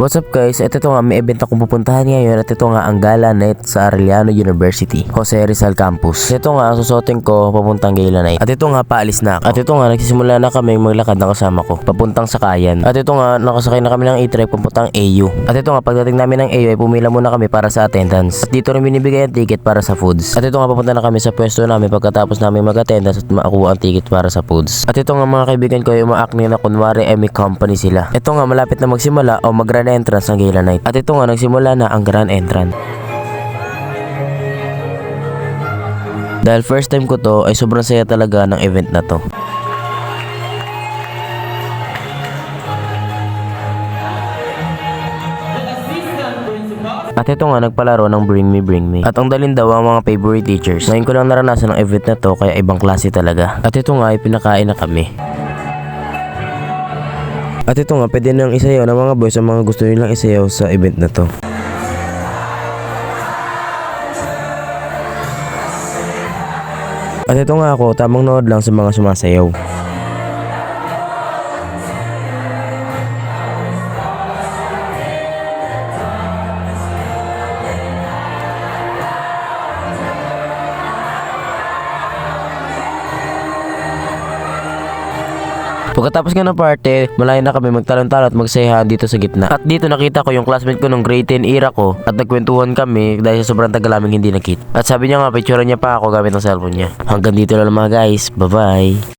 What's up guys, ito nga may event akong pupuntahan ngayon at ito nga ang Gala Night sa Arellano University, Jose Rizal Campus. Ito nga ang susuotin ko papuntang Gala Night. At ito nga paalis na ako. At ito nga nagsisimula na kami maglakad ng kasama ko papuntang Sakayan. At ito nga nakasakay na kami ng e-trike papuntang AU. At ito nga pagdating namin ng AU ay pumila muna kami para sa attendance. At dito rin binibigay ang ticket para sa foods. At ito nga papunta na kami sa pwesto namin pagkatapos namin mag-attendance at makuha ang ticket para sa foods. At ito nga mga kaibigan ko yung ma-acne na kunwari may company sila. Ito nga malapit na magsimula o mag-grand entrance ng Gala Night. At ito nga nagsimula na ang grand entrance. Dahil first time ko to ay sobrang saya talaga ng event na to. At ito nga nagpalaro ng Bring Me. At ang dalin daw ang mga favorite teachers. Ngayon ko lang naranasan ang event na to kaya ibang klase talaga. At ito nga ay pinakain na kami. At ito nga pwede nang isayaw ng mga boys ang mga gusto nilang isayaw sa event na to. At ito nga ako tamang nood lang sa mga sumasayaw. Pagkatapos nga ng party, malayo na kami magtalon-talon at magsayahan dito sa gitna. At dito nakita ko yung classmate ko nung grade 10 era ko at nagkwentuhan kami dahil sa sobrang tagal naming hindi nakita. At sabi niya nga, picturean niya pa ako gamit ang cellphone niya. Hanggang dito lang mga guys. Bye-bye!